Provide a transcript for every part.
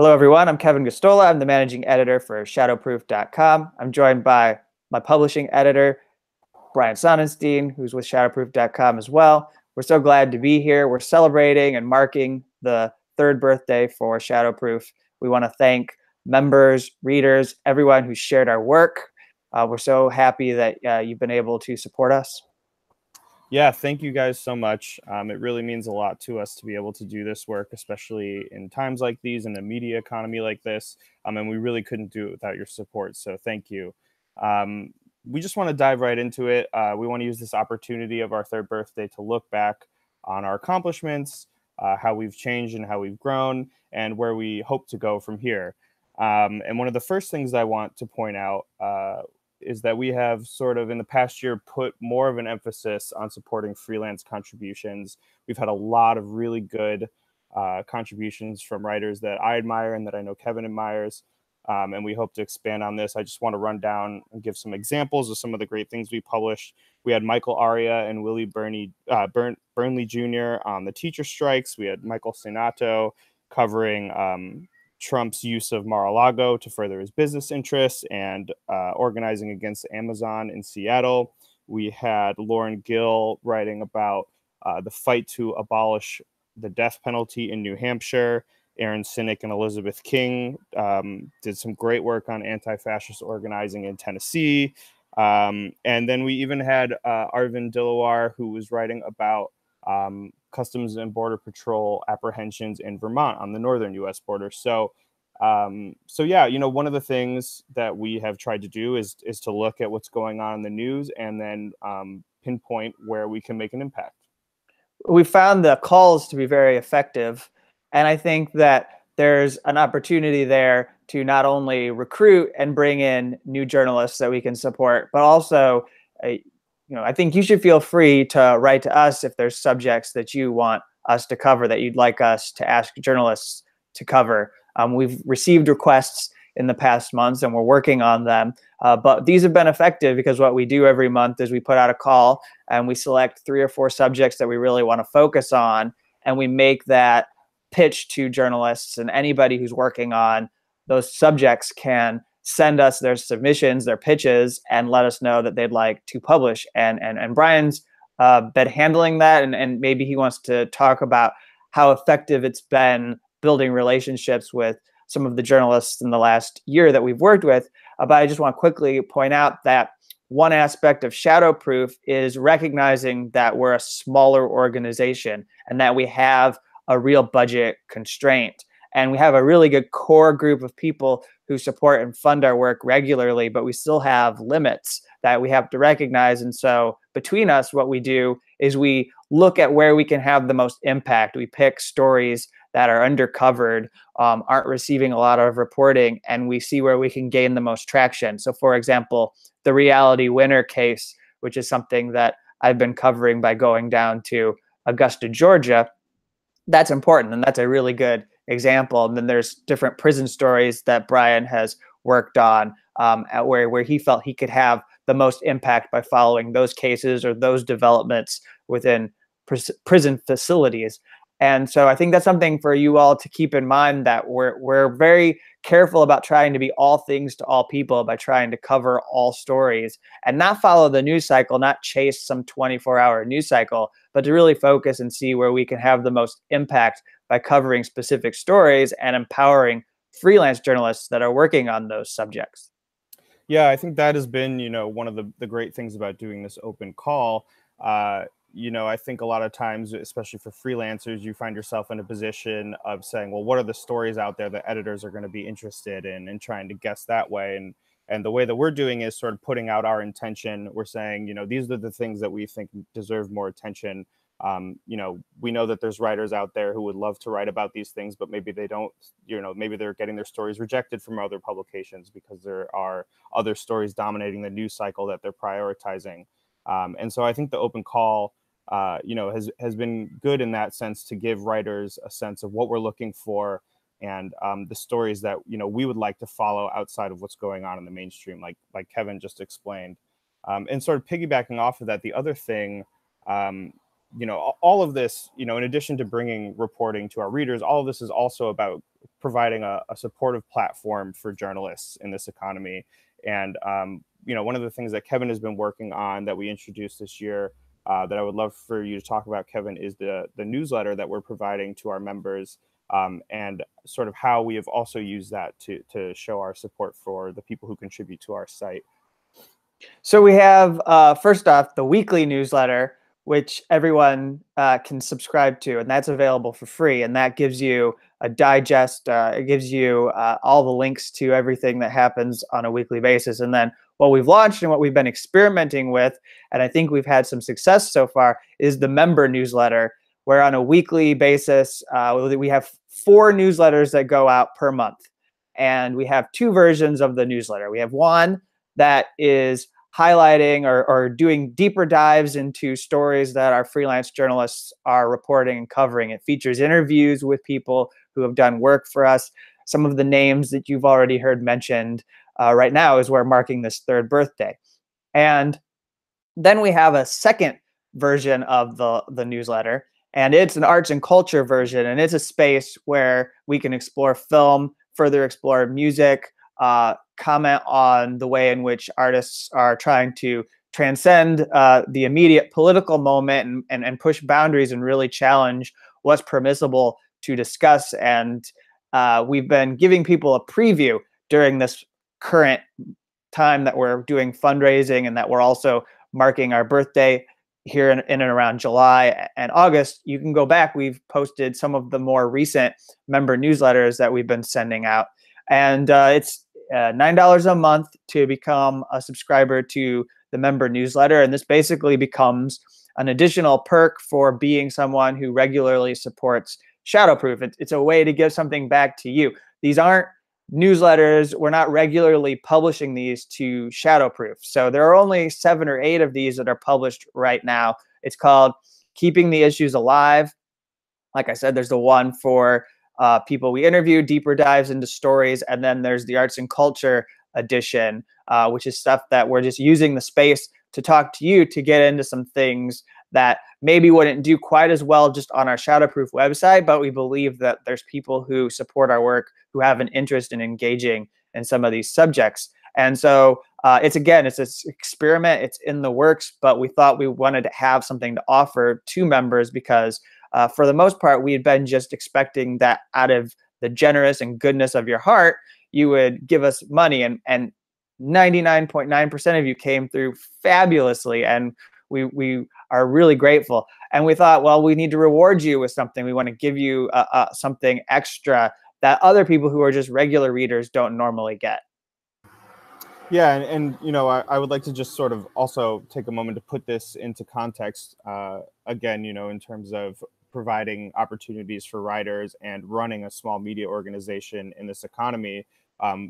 Hello, everyone. I'm Kevin Gosztola. I'm the managing editor for Shadowproof.com. I'm joined by my publishing editor, Brian Sonenstein, who's with Shadowproof.com as well. We're so glad to be here. We're celebrating and marking the third birthday for Shadowproof. We want to thank members, readers, everyone who shared our work. We're so happy that you've been able to support us. Yeah, thank you guys so much. It really means a lot to us to be able to do this work, especially in times like these, in a media economy like this. And we really couldn't do it without your support. So thank you. We just want to dive right into it. We want to use this opportunity of our third birthday to look back on our accomplishments, how we've changed and how we've grown, and where we hope to go from here. And one of the first things I want to point out is that we have sort of in the past year put more of an emphasis on supporting freelance contributions. We've had a lot of really good contributions from writers that I admire and that I know Kevin admires. And we hope to expand on this. I just want to run down and give some examples of some of the great things we published. We had Michael Aria and Willie Burnley Jr. on the teacher strikes. We had Michael Senato covering Trump's use of Mar-a-Lago to further his business interests and organizing against Amazon in Seattle. We had Lauren Gill writing about the fight to abolish the death penalty in New Hampshire. Aaron Sinek and Elizabeth King did some great work on anti-fascist organizing in Tennessee. And then we even had Arvind Dilawar, who was writing about Customs and Border Patrol apprehensions in Vermont on the northern U.S. border. So yeah, one of the things that we have tried to do is to look at what's going on in the news and then pinpoint where we can make an impact. We found the calls to be very effective, and I think that there's an opportunity there to not only recruit and bring in new journalists that we can support, but also I think you should feel free to write to us if there's subjects that you want us to cover, that you'd like us to ask journalists to cover. We've received requests in the past months and we're working on them, but these have been effective because what we do every month is we put out a call and we select 3 or 4 subjects that we really want to focus on, and we make that pitch to journalists, and anybody who's working on those subjects can send us their submissions, their pitches, and let us know that they'd like to publish. And Brian's been handling that, and maybe he wants to talk about how effective it's been building relationships with some of the journalists in the last year that we've worked with. But I just want to quickly point out that one aspect of Shadowproof is recognizing that we're a smaller organization and that we have a real budget constraint. And we have a really good core group of people who support and fund our work regularly, but we still have limits that we have to recognize. And so between us, what we do is we look at where we can have the most impact. We pick stories that are undercovered, aren't receiving a lot of reporting, and we see where we can gain the most traction. So for example, the Reality Winner case, which is something that I've been covering by going down to Augusta, Georgia, that's important, and that's a really good example. And then there's different prison stories that Brian has worked on where he felt he could have the most impact by following those cases or those developments within prison facilities. And so I think that's something for you all to keep in mind, that we're very careful about trying to be all things to all people by trying to cover all stories and not follow the news cycle, not chase some 24-hour news cycle, but to really focus and see where we can have the most impact by covering specific stories and empowering freelance journalists that are working on those subjects. Yeah, I think that has been, one of the great things about doing this open call. I think a lot of times, especially for freelancers, you find yourself in a position of saying, well, what are the stories out there that editors are going to be interested in, and trying to guess that way. And the way that we're doing is sort of putting out our intention. We're saying, these are the things that we think deserve more attention. We know that there's writers out there who would love to write about these things, but maybe they don't, maybe they're getting their stories rejected from other publications because there are other stories dominating the news cycle that they're prioritizing. And so I think the open call, has been good in that sense, to give writers a sense of what we're looking for and the stories that, we would like to follow outside of what's going on in the mainstream, like Kevin just explained. And sort of piggybacking off of that, the other thing, all of this, in addition to bringing reporting to our readers, all of this is also about providing a supportive platform for journalists in this economy. And one of the things that Kevin has been working on that we introduced this year that I would love for you to talk about, Kevin, is the newsletter that we're providing to our members, and sort of how we have also used that to show our support for the people who contribute to our site. So we have, first off, the weekly newsletter, which everyone can subscribe to, and that's available for free. And that gives you a digest. It gives you all the links to everything that happens on a weekly basis. And then what we've launched and what we've been experimenting with, and I think we've had some success so far, is the member newsletter, where on a weekly basis, we have 4 newsletters that go out per month. And we have 2 versions of the newsletter. We have one that is highlighting or doing deeper dives into stories that our freelance journalists are reporting and covering. It features interviews with people who have done work for us. Some of the names that you've already heard mentioned right now as we're marking this 3rd birthday. And then we have a second version of the newsletter, and it's an arts and culture version, and it's a space where we can explore film, further explore music, comment on the way in which artists are trying to transcend the immediate political moment and push boundaries and really challenge what's permissible to discuss. And we've been giving people a preview during this current time that we're doing fundraising and that we're also marking our birthday here in and around July and August. You can go back. We've posted some of the more recent member newsletters that we've been sending out. And it's $9 a month to become a subscriber to the member newsletter. And this basically becomes an additional perk for being someone who regularly supports Shadowproof. It's a way to give something back to you. These aren't newsletters. We're not regularly publishing these to Shadowproof. So there are only 7 or 8 of these that are published right now. It's called Keeping the Issues Alive. Like I said, there's the one for people we interview, deeper dives into stories. And then there's the arts and culture edition, which is stuff that we're just using the space to talk to you to get into some things that maybe wouldn't do quite as well just on our Shadowproof website, but we believe that there's people who support our work who have an interest in engaging in some of these subjects. And so it's an experiment, it's in the works, but we thought we wanted to have something to offer to members because for the most part, we had been just expecting that out of the generous and goodness of your heart, you would give us money, and 99.9% of you came through fabulously, and we are really grateful. And we thought, well, we need to reward you with something. We want to give you something extra that other people who are just regular readers don't normally get. Yeah, and I would like to just sort of also take a moment to put this into context again, in terms of providing opportunities for writers and running a small media organization in this economy.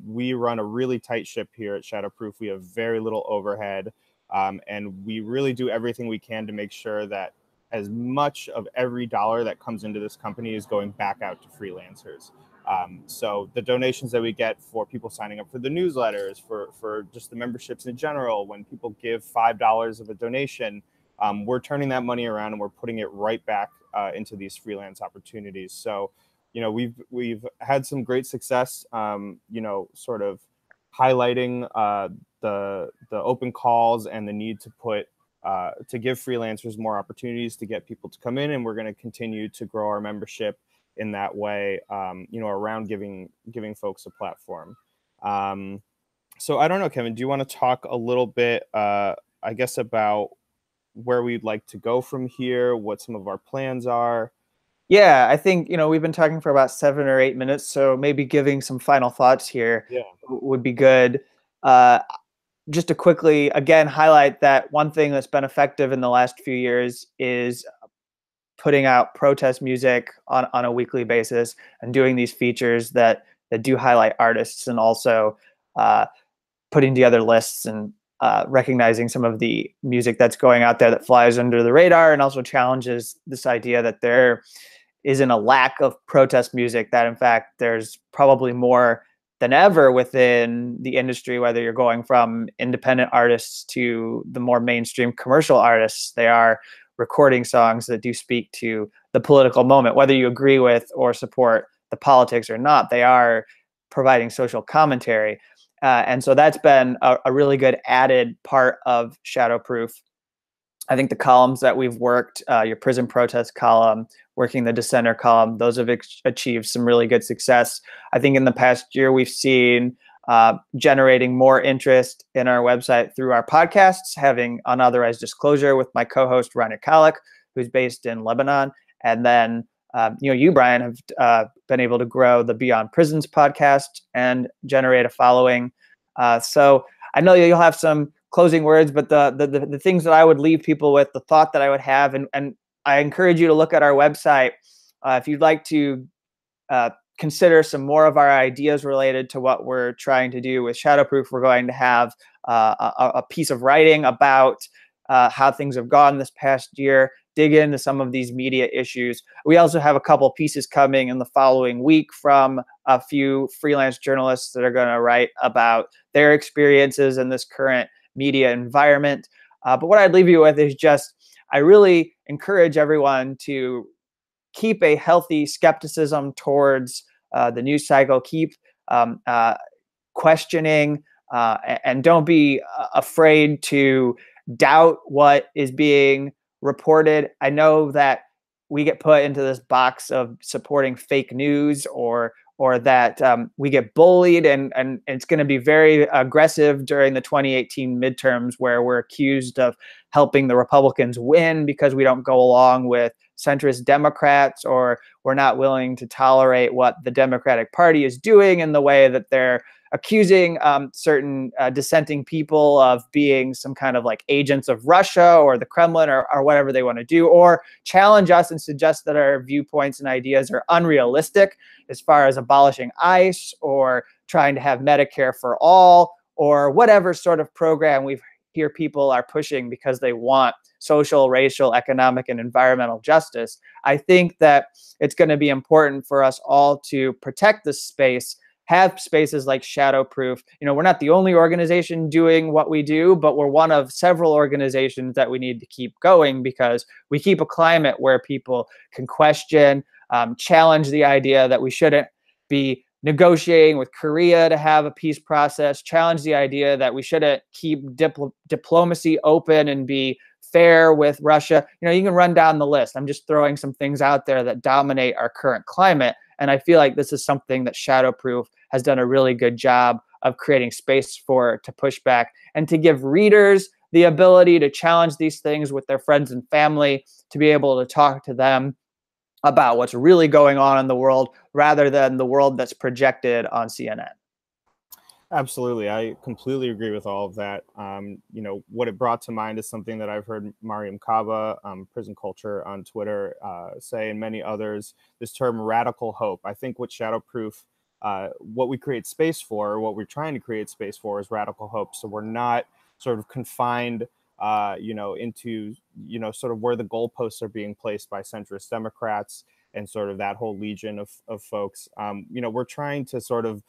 We run a really tight ship here at Shadowproof. We have very little overhead, and we really do everything we can to make sure that as much of every dollar that comes into this company is going back out to freelancers. So the donations that we get for people signing up for the newsletters, for just the memberships in general, when people give $5 of a donation, we're turning that money around and we're putting it right back into these freelance opportunities. So, we've had some great success, sort of highlighting the open calls and the need to give freelancers more opportunities to get people to come in, and we're going to continue to grow our membership in that way, around giving folks a platform. So I don't know, Kevin, do you want to talk a little bit, I guess, about where we'd like to go from here, what some of our plans are? Yeah, I think, we've been talking for about 7 or 8 minutes, so maybe giving some final thoughts here would be good. Just to quickly, again, highlight that one thing that's been effective in the last few years is putting out protest music on a weekly basis and doing these features that do highlight artists, and also putting together lists and recognizing some of the music that's going out there that flies under the radar, and also challenges this idea that there isn't a lack of protest music, that in fact there's probably more than ever within the industry, whether you're going from independent artists to the more mainstream commercial artists. They are recording songs that do speak to the political moment, whether you agree with or support the politics or not, they are providing social commentary. And so that's been a really good added part of Shadowproof. I think the columns that we've worked, your prison protest column, working the dissenter column, those have achieved some really good success. I think in the past year, we've seen generating more interest in our website through our podcasts, having Unauthorized Disclosure with my co-host, Rainer Kalik, who's based in Lebanon. And then, you, Brian, have been able to grow the Beyond Prisons podcast and generate a following. So I know you'll have some closing words, but the things that I would leave people with, the thought that I would have, and I encourage you to look at our website if you'd like to consider some more of our ideas related to what we're trying to do with Shadowproof. We're going to have a piece of writing about how things have gone this past year, dig into some of these media issues. We also have a couple pieces coming in the following week from a few freelance journalists that are going to write about their experiences in this current media environment. But what I'd leave you with is just, I really encourage everyone to keep a healthy skepticism towards the news cycle, keep questioning, and don't be afraid to doubt what is being reported. I know that we get put into this box of supporting fake news, or that we get bullied, and it's going to be very aggressive during the 2018 midterms, where we're accused of helping the Republicans win because we don't go along with centrist Democrats, or we're not willing to tolerate what the Democratic Party is doing in the way that they're accusing certain dissenting people of being some kind of like agents of Russia or the Kremlin, or whatever they want to do, or challenge us and suggest that our viewpoints and ideas are unrealistic as far as abolishing ICE or trying to have Medicare for all, or whatever sort of program we hear people are pushing because they want social, racial, economic, and environmental justice. I think that it's going to be important for us all to protect this space, have spaces like Shadowproof. We're not the only organization doing what we do, but we're one of several organizations that we need to keep going, because we keep a climate where people can question, challenge the idea that we shouldn't be negotiating with Korea to have a peace process, challenge the idea that we shouldn't keep diplomacy open and be fair with Russia. You can run down the list. I'm just throwing some things out there that dominate our current climate. And I feel like this is something that Shadowproof has done a really good job of creating space for, to push back, and to give readers the ability to challenge these things with their friends and family, to be able to talk to them about what's really going on in the world, rather than the world that's projected on CNN. Absolutely. I completely agree with all of that. What it brought to mind is something that I've heard Mariam Kaba, Prison Culture on Twitter, say, and many others, this term radical hope. I think what Shadowproof, what we create space for, or what we're trying to create space for, is radical hope. So we're not sort of confined, into, sort of where the goalposts are being placed by centrist Democrats and sort of that whole legion of folks. We're trying to sort of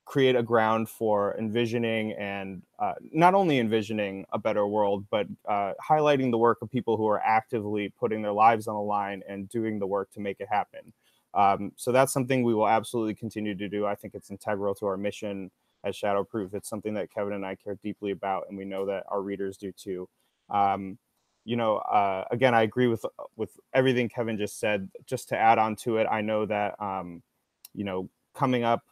create a ground for envisioning, and not only envisioning a better world, but highlighting the work of people who are actively putting their lives on the line and doing the work to make it happen. So that's something we will absolutely continue to do. I think it's integral to our mission as Shadowproof. It's something that Kevin and I care deeply about, and we know that our readers do too. Again, I agree with everything Kevin just said. Just to add on to it, I know that coming up,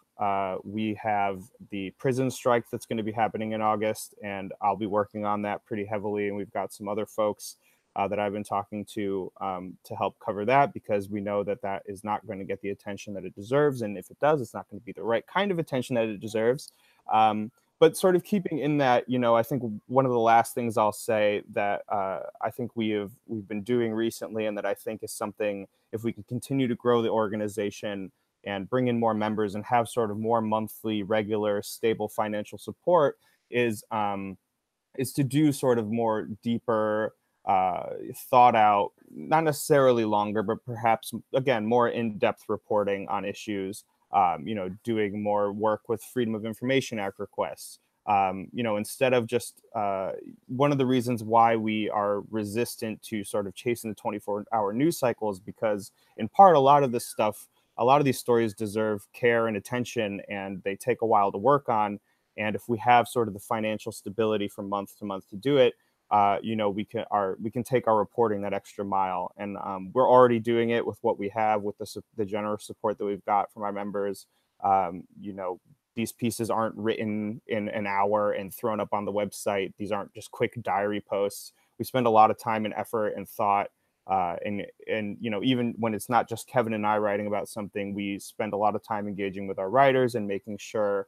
we have the prison strike that's going to be happening in August, and I'll be working on that pretty heavily. And we've got some other folks that I've been talking to help cover that, because we know that that is not going to get the attention that it deserves. And if it does, it's not going to be the right kind of attention that it deserves. But sort of keeping in that, I think one of the last things I'll say that I think we've been doing recently, and that I think is something, if we can continue to grow the organization and bring in more members and have sort of more monthly, regular, stable financial support, is to do sort of more deeper, thought out, not necessarily longer, but perhaps, again, more in-depth reporting on issues, doing more work with Freedom of Information Act requests. Instead of just, one of the reasons why we are resistant to sort of chasing the 24-hour news cycle is because, in part, a lot of this stuff a lot of these stories deserve care and attention, and they take a while to work on. And if we have sort of the financial stability from month to month to do it, we can take our reporting that extra mile. And we're already doing it with what we have, with the generous support that we've got from our members. These pieces aren't written in an hour and thrown up on the website. These aren't just quick diary posts. We spend a lot of time and effort and thought. And even when it's not just Kevin and I writing about something, we spend a lot of time engaging with our writers and making sure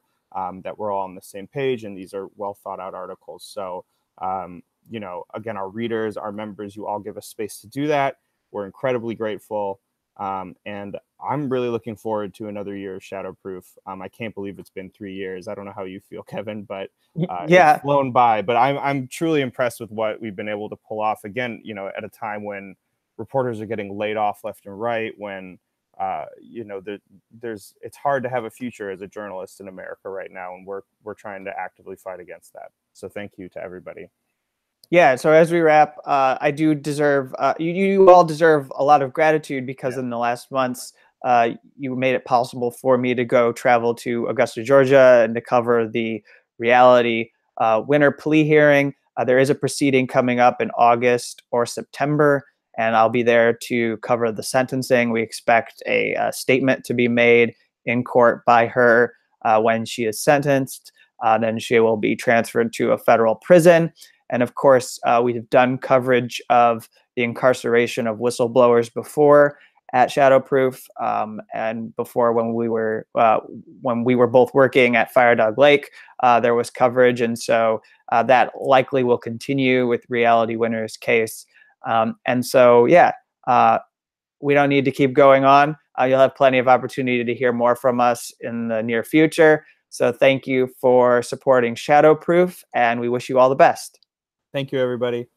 that we're all on the same page, and these are well thought out articles. So, again, our readers, our members, you all give us space to do that. We're incredibly grateful. And I'm really looking forward to another year of Shadowproof. I can't believe it's been 3 years. I don't know how you feel, Kevin, but it's flown by. But I'm truly impressed with what we've been able to pull off. Again, at a time when reporters are getting laid off left and right, when it's hard to have a future as a journalist in America right now, and we're trying to actively fight against that. So thank you to everybody. Yeah, so as we wrap, I do deserve, you all deserve a lot of gratitude, because in the last months, you made it possible for me to go travel to Augusta, Georgia, and to cover the reality winter plea hearing. There is a proceeding coming up in August or September, and I'll be there to cover the sentencing. We expect a statement to be made in court by her when she is sentenced. Then she will be transferred to a federal prison. And of course, we've done coverage of the incarceration of whistleblowers before at Shadowproof, and before when we were both working at Fire Dog Lake, there was coverage, and so that likely will continue with Reality Winner's case. And so, we don't need to keep going on. You'll have plenty of opportunity to hear more from us in the near future. So thank you for supporting Shadowproof, and we wish you all the best. Thank you, everybody.